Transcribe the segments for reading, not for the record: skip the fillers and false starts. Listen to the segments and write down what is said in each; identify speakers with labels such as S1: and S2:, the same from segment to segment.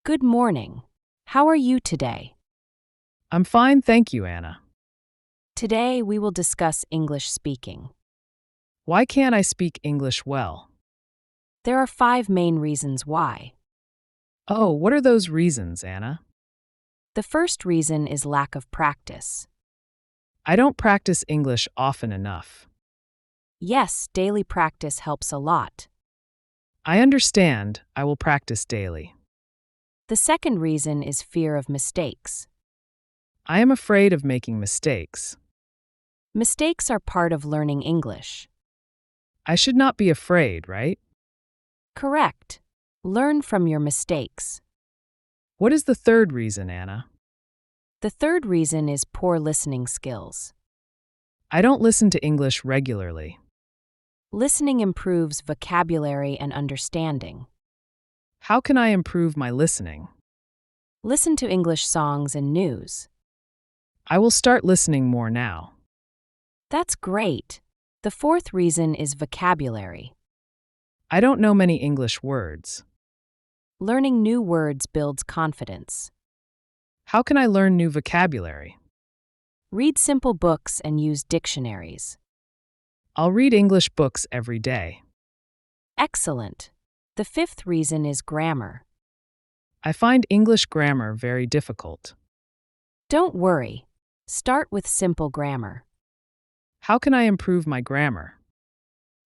S1: Good morning. How are you today?
S2: I'm fine, thank you, Anna.
S1: Today we will discuss English speaking.
S2: Why can't I speak English well?
S1: There are 5 main reasons why.
S2: Oh, what are those reasons, Anna?
S1: The first reason is lack of practice.
S2: I don't practice English often enough.
S1: Yes, daily practice helps a lot.
S2: I understand, I will practice daily.
S1: The second reason is fear of mistakes.
S2: I am afraid of making mistakes.
S1: Mistakes are part of learning English.
S2: I should not be afraid, right?
S1: Correct. Learn from your mistakes.
S2: What is the third reason, Anna?
S1: The third reason is poor listening skills.
S2: I don't listen to English regularly.
S1: Listening improves vocabulary and understanding.
S2: How can I improve my listening?
S1: Listen to English songs and news.
S2: I will start listening more now.
S1: That's great. The fourth reason is vocabulary.
S2: I don't know many English words.
S1: Learning new words builds confidence.
S2: How can I learn new vocabulary?
S1: Read simple books and use dictionaries.
S2: I'll read English books every day.
S1: Excellent. The fifth reason is grammar.
S2: I find English grammar very difficult.
S1: Don't worry. Start with simple grammar.
S2: How can I improve my grammar?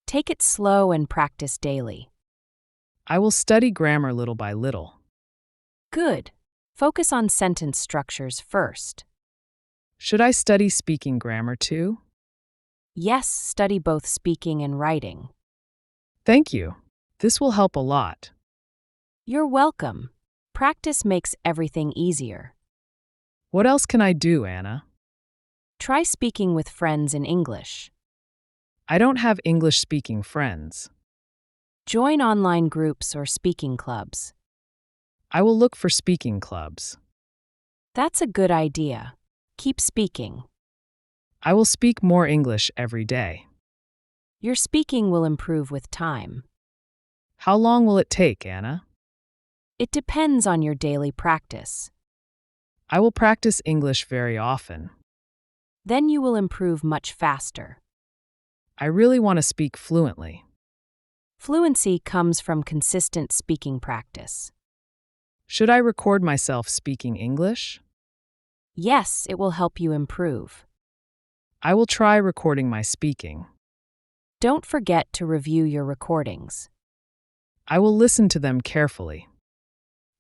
S1: Take it slow and practice daily.
S2: I will study grammar little by little.
S1: Good. Focus on sentence structures first.
S2: Should I study speaking grammar too?
S1: Yes, study both speaking and writing.
S2: Thank you. This will help a lot.
S1: You're welcome. Practice makes everything easier.
S2: What else can I do, Anna?
S1: Try speaking with friends in English.
S2: I don't have English-speaking friends.
S1: Join online groups or speaking clubs.
S2: I will look for speaking clubs.
S1: That's a good idea. Keep speaking.
S2: I will speak more English every day.
S1: Your speaking will improve with time.
S2: How long will it take, Anna?
S1: It depends on your daily practice.
S2: I will practice English very often.
S1: Then you will improve much faster.
S2: I really want to speak fluently.
S1: Fluency comes from consistent speaking practice.
S2: Should I record myself speaking English?
S1: Yes, it will help you improve.
S2: I will try recording my speaking.
S1: Don't forget to review your recordings.
S2: I will listen to them carefully.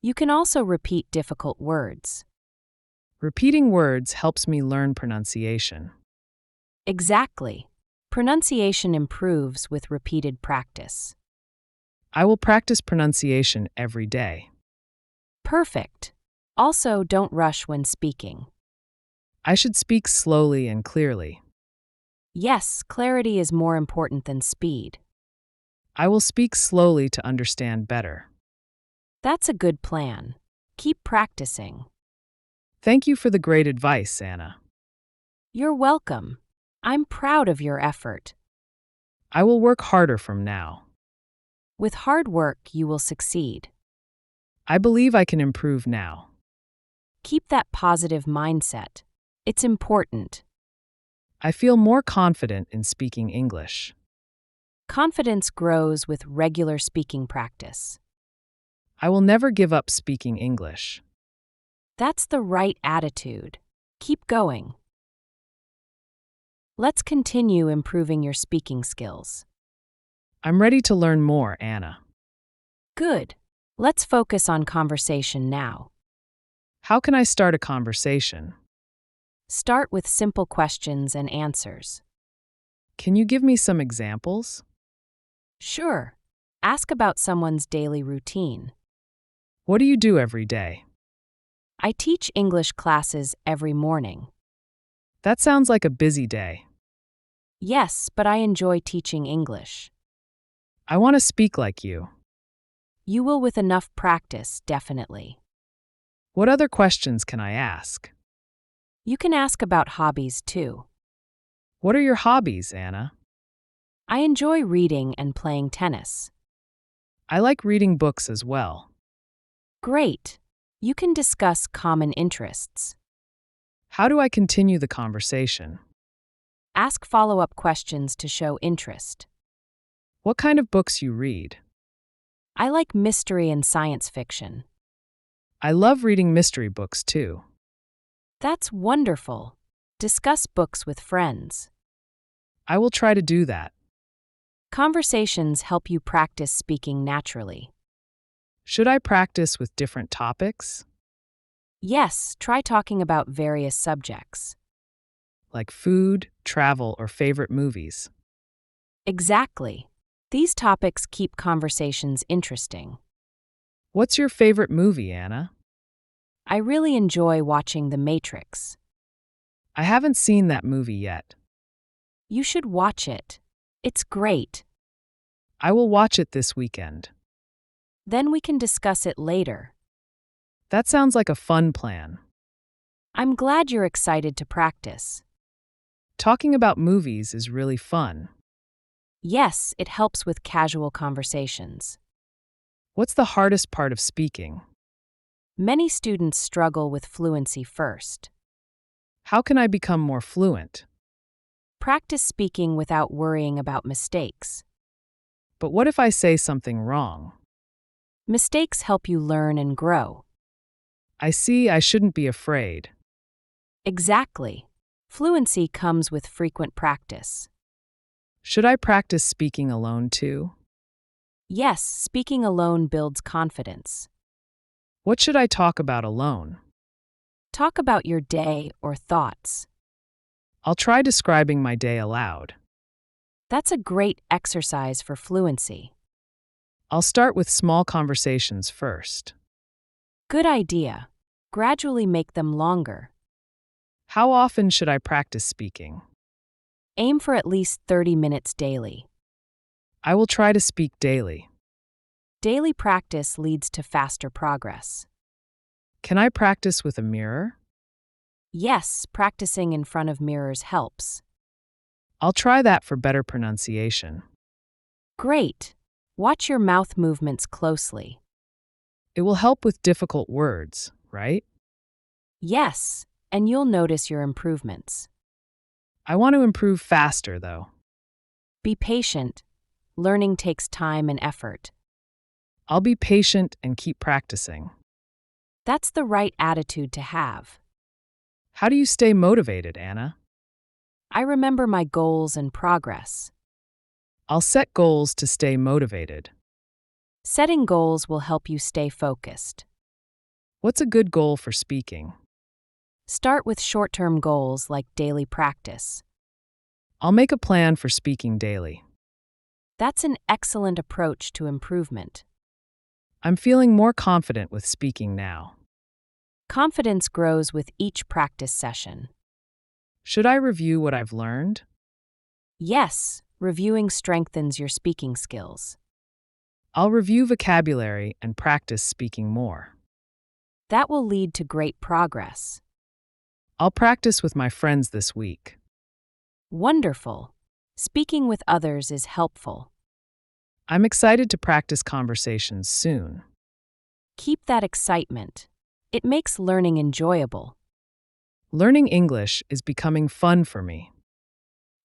S1: You can also repeat difficult words.
S2: Repeating words helps me learn pronunciation.
S1: Exactly. Pronunciation improves with repeated practice.
S2: I will practice pronunciation every day.
S1: Perfect. Also, don't rush when speaking.
S2: I should speak slowly and clearly.
S1: Yes, clarity is more important than speed.
S2: I will speak slowly to understand better.
S1: That's a good plan. Keep practicing.
S2: Thank you for the great advice, Anna.
S1: You're welcome. I'm proud of your effort.
S2: I will work harder from now.
S1: With hard work, you will succeed.
S2: I believe I can improve now.
S1: Keep that positive mindset. It's important.
S2: I feel more confident in speaking English.
S1: Confidence grows with regular speaking practice.
S2: I will never give up speaking English.
S1: That's the right attitude. Keep going. Let's continue improving your speaking skills.
S2: I'm ready to learn more, Anna.
S1: Good. Let's focus on conversation now.
S2: How can I start a conversation?
S1: Start with simple questions and answers.
S2: Can you give me some examples?
S1: Sure. Ask about someone's daily routine.
S2: What do you do every day?
S1: I teach English classes every morning.
S2: That sounds like a busy day.
S1: Yes, but I enjoy teaching English.
S2: I want to speak like you.
S1: You will with enough practice, definitely.
S2: What other questions can I ask?
S1: You can ask about hobbies too.
S2: What are your hobbies, Anna?
S1: I enjoy reading and playing tennis.
S2: I like reading books as well.
S1: Great. You can discuss common interests.
S2: How do I continue the conversation?
S1: Ask follow-up questions to show interest.
S2: What kind of books you read?
S1: I like mystery and science fiction.
S2: I love reading mystery books too.
S1: That's wonderful. Discuss books with friends.
S2: I will try to do that.
S1: Conversations help you practice speaking naturally.
S2: Should I practice with different topics?
S1: Yes, try talking about various subjects.
S2: Like food, travel, or favorite movies.
S1: Exactly. These topics keep conversations interesting.
S2: What's your favorite movie, Anna?
S1: I really enjoy watching The Matrix.
S2: I haven't seen that movie yet.
S1: You should watch it. It's great.
S2: I will watch it this weekend.
S1: Then we can discuss it later.
S2: That sounds like a fun plan.
S1: I'm glad you're excited to practice.
S2: Talking about movies is really fun.
S1: Yes, it helps with casual conversations.
S2: What's the hardest part of speaking?
S1: Many students struggle with fluency first.
S2: How can I become more fluent?
S1: Practice speaking without worrying about mistakes.
S2: But what if I say something wrong?
S1: Mistakes help you learn and grow.
S2: I see I shouldn't be afraid.
S1: Exactly. Fluency comes with frequent practice.
S2: Should I practice speaking alone too?
S1: Yes, speaking alone builds confidence.
S2: What should I talk about alone?
S1: Talk about your day or thoughts.
S2: I'll try describing my day aloud.
S1: That's a great exercise for fluency.
S2: I'll start with small conversations first.
S1: Good idea. Gradually make them longer.
S2: How often should I practice speaking?
S1: Aim for at least 30 minutes daily.
S2: I will try to speak daily.
S1: Daily practice leads to faster progress.
S2: Can I practice with a mirror?
S1: Yes, practicing in front of mirrors helps.
S2: I'll try that for better pronunciation.
S1: Great. Watch your mouth movements closely.
S2: It will help with difficult words, right?
S1: Yes, and you'll notice your improvements.
S2: I want to improve faster, though.
S1: Be patient. Learning takes time and effort.
S2: I'll be patient and keep practicing.
S1: That's the right attitude to have.
S2: How do you stay motivated, Anna?
S1: I remember my goals and progress.
S2: I'll set goals to stay motivated.
S1: Setting goals will help you stay focused.
S2: What's a good goal for speaking?
S1: Start with short-term goals like daily practice.
S2: I'll make a plan for speaking daily.
S1: That's an excellent approach to improvement.
S2: I'm feeling more confident with speaking now.
S1: Confidence grows with each practice session.
S2: Should I review what I've learned?
S1: Yes, reviewing strengthens your speaking skills.
S2: I'll review vocabulary and practice speaking more.
S1: That will lead to great progress.
S2: I'll practice with my friends this week.
S1: Wonderful. Speaking with others is helpful.
S2: I'm excited to practice conversations soon.
S1: Keep that excitement. It makes learning enjoyable.
S2: Learning English is becoming fun for me.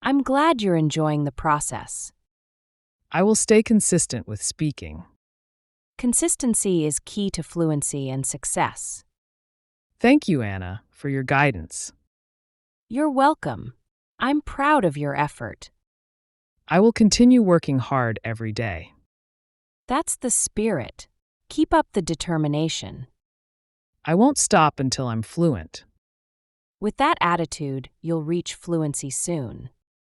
S1: I'm glad you're enjoying the process.
S2: I will stay consistent with speaking.
S1: Consistency is key to fluency and success.
S2: Thank you, Anna, for your guidance.
S1: You're welcome. I'm proud of your effort.
S2: I will continue working hard every day.
S1: That's the spirit. Keep up the determination.
S2: I won't stop until I'm fluent.
S1: With that attitude, you'll reach fluency soon.